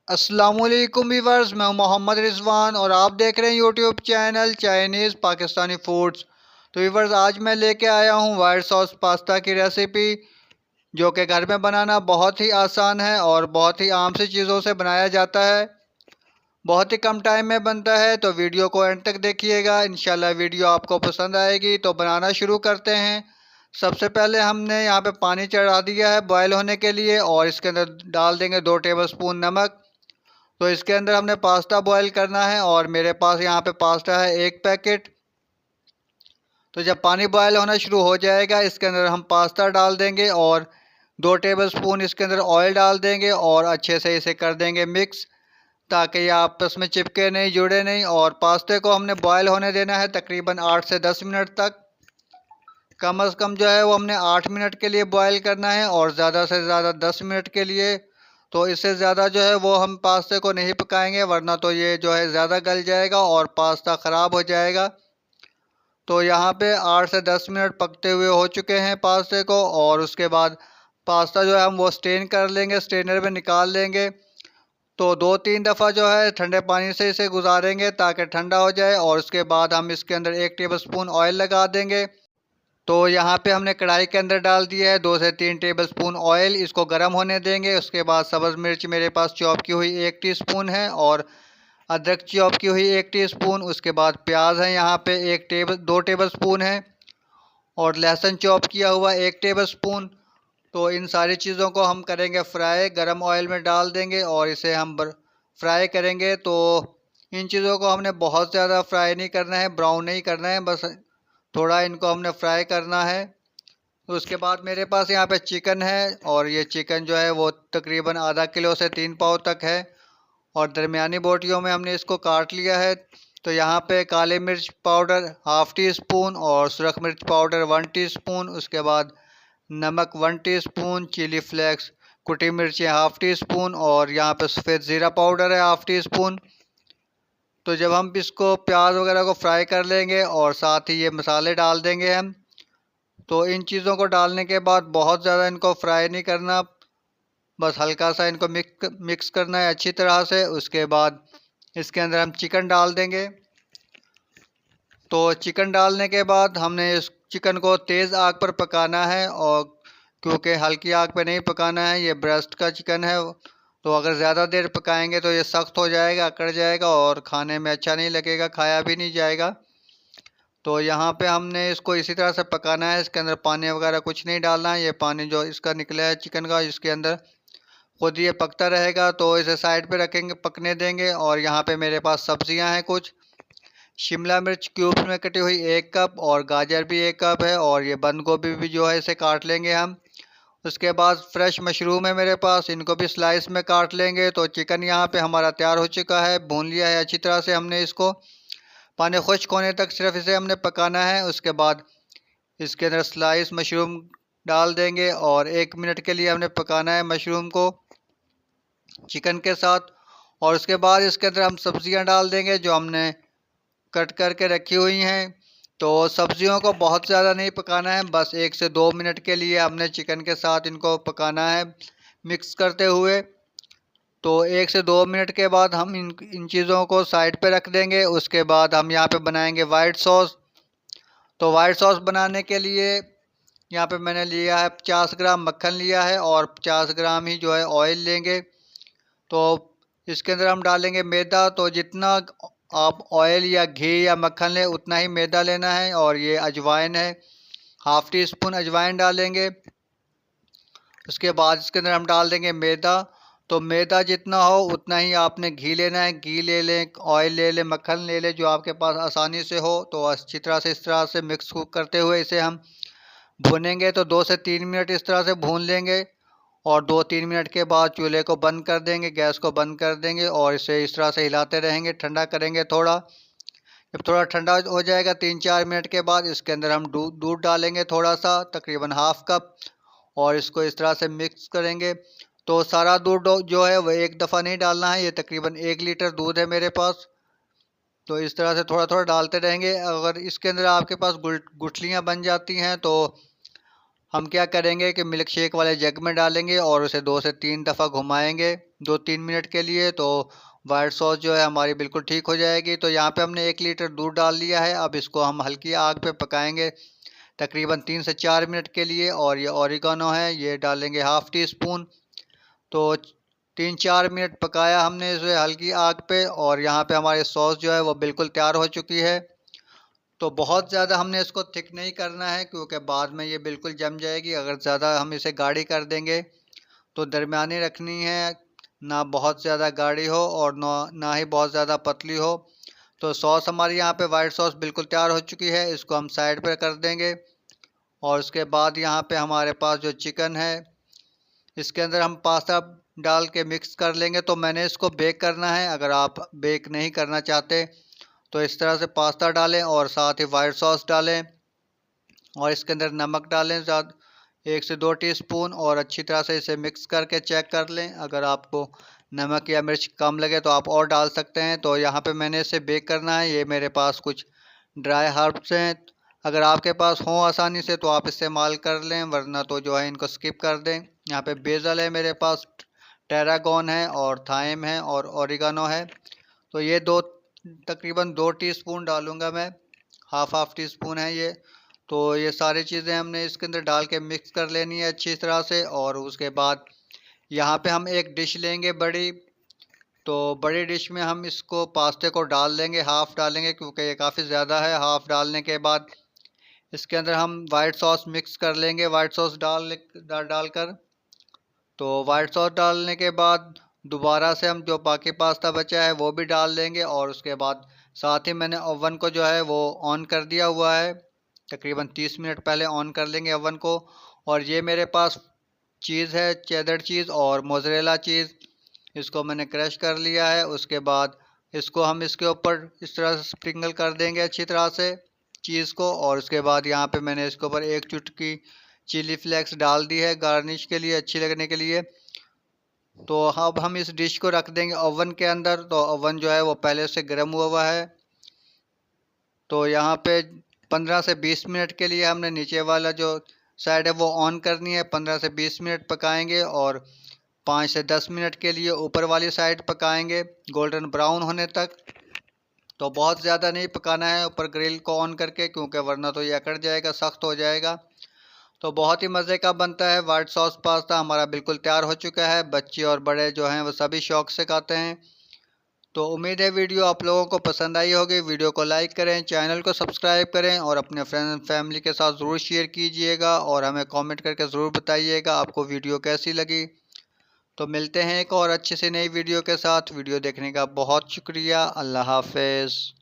अस्सलामुअलैकुम वीवर्स, मैं हूं मोहम्मद रिजवान और आप देख रहे हैं YouTube channel Chinese Pakistani foods. तो वीवर्स, आज मैं लेके आया हूं वाइट सॉस पास्ता की रेसिपी, जो कि घर में बनाना बहुत ही आसान है और बहुत ही आम सी चीज़ों से बनाया जाता है। बहुत ही कम टाइम में बनता है, तो वीडियो को एंड तक देखिएगा। इंशाल्लाह वीडियो आपको पसंद आएगी। तो बनाना शुरू करते हैं। सबसे पहले हमने यहाँ पे पानी चढ़ा दिया है बॉयल होने के लिए और इसके अंदर डाल देंगे 2 टेबलस्पून नमक। तो इसके अंदर हमने पास्ता बॉयल करना है और मेरे पास यहाँ पे पास्ता है 1 पैकेट। तो जब पानी बॉयल होना शुरू हो जाएगा, इसके अंदर हम पास्ता डाल देंगे और 2 टेबलस्पून इसके अंदर ऑयल डाल देंगे और अच्छे से इसे कर देंगे मिक्स, ताकि ये आपस में चिपके नहीं, जुड़े नहीं। और पास्ते को हमने बॉयल होने देना है तकरीबन 8 से 10 मिनट तक। कम अज़ कम जो है वो हमने 8 मिनट के लिए बॉयल करना है और ज़्यादा से ज़्यादा 10 मिनट के लिए। तो इससे ज़्यादा जो है वो हम पास्ते को नहीं पकाएंगे, वरना तो ये जो है ज़्यादा गल जाएगा और पास्ता ख़राब हो जाएगा। तो यहाँ पे 8 से 10 मिनट पकते हुए हो चुके हैं पास्ते को, और उसके बाद पास्ता जो है हम वो स्टेन कर लेंगे, स्ट्रेनर में निकाल लेंगे। तो 2-3 दफ़ा जो है ठंडे पानी से इसे गुजारेंगे ताकि ठंडा हो जाए, और उसके बाद हम इसके अंदर 1 टेबलस्पून ऑयल लगा देंगे। तो यहाँ पे हमने कढ़ाई के अंदर डाल दिया है 2 से 3 टेबलस्पून ऑयल। इसको गर्म होने देंगे। उसके बाद सब्ज़ मिर्च मेरे पास चॉप की हुई 1 टीस्पून है और अदरक चॉप की हुई 1 टीस्पून। उसके बाद प्याज है यहाँ पे 2 टेबलस्पून है और लहसुन चॉप किया हुआ 1 टेबलस्पून। तो इन सारी चीज़ों को हम करेंगे फ्राई, गरम ऑयल में डाल देंगे और इसे हम फ्राई करेंगे। तो इन चीज़ों को हमने बहुत ज़्यादा फ्राई नहीं करना है, ब्राउन नहीं करना है, बस थोड़ा इनको हमने फ्राई करना है। तो उसके बाद मेरे पास यहाँ पे चिकन है और ये चिकन जो है वो तकरीबन आधा किलो से 3 पाव तक है और दरमियानी बोटियों में हमने इसको काट लिया है। तो यहाँ पे काले मिर्च पाउडर हाफ़ टी स्पून और सुरख मिर्च पाउडर 1 टीस्पून। उसके बाद नमक 1 टीस्पून, चिली फ्लेक्स कुटी मिर्चें हाफ़ टी स्पून और यहाँ पे सफ़ेद ज़ीरा पाउडर है हाफ़ टी स्पून। तो जब हम इसको प्याज वगैरह को फ्राई कर लेंगे और साथ ही ये मसाले डाल देंगे हम। तो इन चीज़ों को डालने के बाद बहुत ज़्यादा इनको फ्राई नहीं करना, बस हल्का सा इनको मिक्स करना है अच्छी तरह से। उसके बाद इसके अंदर हम चिकन डाल देंगे। तो चिकन डालने के बाद हमने इस चिकन को तेज़ आग पर पकाना है, और क्योंकि हल्की आग पे नहीं पकाना है, ये ब्रेस्ट का चिकन है। तो अगर ज़्यादा देर पकाएंगे तो ये सख्त हो जाएगा, अकड़ जाएगा और खाने में अच्छा नहीं लगेगा, खाया भी नहीं जाएगा। तो यहाँ पे हमने इसको इसी तरह से पकाना है। इसके अंदर पानी वगैरह कुछ नहीं डालना है। ये पानी जो इसका निकला है चिकन का, इसके अंदर खुद ये पकता रहेगा। तो इसे साइड पे रखेंगे, पकने देंगे। और यहाँ पे मेरे पास सब्जियाँ हैं कुछ। शिमला मिर्च क्यूब्स में कटी हुई 1 कप और गाजर भी 1 कप है, और ये बंद गोभी भी जो है इसे काट लेंगे हम। उसके बाद फ्रेश मशरूम है मेरे पास, इनको भी स्लाइस में काट लेंगे। तो चिकन यहाँ पे हमारा तैयार हो चुका है, भून लिया है अच्छी तरह से हमने इसको। पानी खुश्क होने तक सिर्फ इसे हमने पकाना है। उसके बाद इसके अंदर स्लाइस मशरूम डाल देंगे और 1 मिनट के लिए हमने पकाना है मशरूम को चिकन के साथ। और उसके बाद इसके अंदर हम सब्जियां डाल देंगे जो हमने कट करके रखी हुई हैं। तो सब्जियों को बहुत ज़्यादा नहीं पकाना है, बस 1 से 2 मिनट के लिए हमने चिकन के साथ इनको पकाना है मिक्स करते हुए। तो 1 से 2 मिनट के बाद हम इन चीज़ों को साइड पे रख देंगे। उसके बाद हम यहाँ पे बनाएंगे वाइट सॉस। तो वाइट सॉस बनाने के लिए यहाँ पे मैंने लिया है 50 ग्राम मक्खन लिया है और 50 ग्राम ही जो है ऑयल लेंगे। तो इसके अंदर हम डालेंगे मैदा। तो जितना आप ऑयल या घी या मक्खन लें उतना ही मैदा लेना है। और ये अजवाइन है, हाफ़ टी स्पून अजवाइन डालेंगे। उसके बाद इसके अंदर हम डाल देंगे मैदा। तो मैदा जितना हो उतना ही आपने घी लेना है, घी ले लें, ऑयल ले लें, मक्खन ले लें, जो आपके पास आसानी से हो। तो अच्छी तरह से इस तरह से मिक्स करते हुए इसे हम भूनेंगे। तो 2 से 3 मिनट इस तरह से भून लेंगे और 2-3 मिनट के बाद चूल्हे को बंद कर देंगे, गैस को बंद कर देंगे और इसे इस तरह से हिलाते रहेंगे, ठंडा करेंगे थोड़ा। जब थोड़ा ठंडा हो जाएगा 3-4 मिनट के बाद इसके अंदर हम दूध डालेंगे थोड़ा सा, तकरीबन हाफ़ कप, और इसको इस तरह से मिक्स करेंगे। तो सारा दूध जो है वह एक दफ़ा नहीं डालना है, ये तकरीबन 1 लीटर दूध है मेरे पास। तो इस तरह से थोड़ा थोड़ा डालते रहेंगे। अगर इसके अंदर आपके पास गुठलियाँ बन जाती हैं तो हम क्या करेंगे कि मिल्क शेक वाले जग में डालेंगे और उसे 2 से 3 दफ़ा घुमाएंगे 2-3 मिनट के लिए, तो वाइट सॉस जो है हमारी बिल्कुल ठीक हो जाएगी। तो यहाँ पे हमने 1 लीटर दूध डाल लिया है। अब इसको हम हल्की आग पे पकाएंगे तकरीबन 3 से 4 मिनट के लिए। और ये ओरिगानो है, ये डालेंगे हाफ़ टी स्पून। तो 3-4 मिनट पकाया हमने इसे हल्की आग पे, और यहाँ पे हमारी सॉस जो है वो बिल्कुल तैयार हो चुकी है। तो बहुत ज़्यादा हमने इसको थिक नहीं करना है क्योंकि बाद में ये बिल्कुल जम जाएगी। अगर ज़्यादा हम इसे गाढ़ी कर देंगे तो दरमियानी रखनी है, ना बहुत ज़्यादा गाढ़ी हो और ना ही बहुत ज़्यादा पतली हो। तो सॉस हमारी यहाँ पे वाइट सॉस बिल्कुल तैयार हो चुकी है, इसको हम साइड पर कर देंगे। और उसके बाद यहाँ पे हमारे पास जो चिकन है, इसके अंदर हम पास्ता डाल के मिक्स कर लेंगे। तो मैंने इसको बेक करना है, अगर आप बेक नहीं करना चाहते तो इस तरह से पास्ता डालें और साथ ही वाइट सॉस डालें और इसके अंदर नमक डालें ज़्यादा 1 से 2 टीस्पून, और अच्छी तरह से इसे मिक्स करके चेक कर लें। अगर आपको नमक या मिर्च कम लगे तो आप और डाल सकते हैं। तो यहाँ पे मैंने इसे बेक करना है। ये मेरे पास कुछ ड्राई हर्ब्स हैं, अगर आपके पास हों आसानी से तो आप इस्तेमाल कर लें, वरना तो जो है इनको स्किप कर दें। यहाँ पे बेसल है मेरे पास, टेरागोन है और थाइम है और ओरिगानो है। तो ये तकरीबन 2 टीस्पून डालूँगा मैं, हाफ़ टी स्पून है ये। तो ये सारी चीज़ें हमने इसके अंदर डाल के मिक्स कर लेनी है अच्छी तरह से। और उसके बाद यहाँ पे हम एक डिश लेंगे बड़ी, तो बड़ी डिश में हम इसको पास्ते को डाल देंगे, हाफ़ डालेंगे क्योंकि ये काफ़ी ज़्यादा है। हाफ़ डालने के बाद इसके अंदर हम वाइट सॉस मिक्स कर लेंगे, वाइट सॉस डालकर। तो वाइट सॉस डालने के बाद दोबारा से हम जो बाकी पास्ता बचा है वो भी डाल देंगे। और उसके बाद साथ ही मैंने ओवन को जो है वो ऑन कर दिया हुआ है, तकरीबन 30 मिनट पहले ऑन कर लेंगे ओवन को। और ये मेरे पास चीज़ है, चेडर चीज़ और मोज़रेला चीज़, इसको मैंने क्रश कर लिया है। उसके बाद इसको हम इसके ऊपर इस तरह से स्प्रिंकल कर देंगे अच्छी तरह से चीज़ को। और उसके बाद यहाँ पे मैंने इसके ऊपर 1 चुटकी चिली फ्लेक्स डाल दी है गार्निश के लिए, अच्छी लगने के लिए। तो अब हम इस डिश को रख देंगे ओवन के अंदर। तो ओवन जो है वो पहले से गर्म हुआ है। तो यहाँ पे 15 से 20 मिनट के लिए हमने नीचे वाला जो साइड है वो ऑन करनी है, 15 से 20 मिनट पकाएंगे। और 5 से 10 मिनट के लिए ऊपर वाली साइड पकाएंगे गोल्डन ब्राउन होने तक। तो बहुत ज़्यादा नहीं पकाना है ऊपर ग्रिल को ऑन करके, क्योंकि वरना तो ये अकड़ जाएगा, सख्त हो जाएगा। तो बहुत ही मज़े का बनता है वाइट सॉस पास्ता, हमारा बिल्कुल तैयार हो चुका है। बच्चे और बड़े जो हैं वो सभी शौक़ से खाते हैं। तो उम्मीद है वीडियो आप लोगों को पसंद आई होगी। वीडियो को लाइक करें, चैनल को सब्सक्राइब करें और अपने फ्रेंड फैमिली के साथ ज़रूर शेयर कीजिएगा। और हमें कमेंट करके ज़रूर बताइएगा आपको वीडियो कैसी लगी। तो मिलते हैं एक और अच्छी सी नई वीडियो के साथ। वीडियो देखने का बहुत शुक्रिया। अल्लाह हाफ़िज़।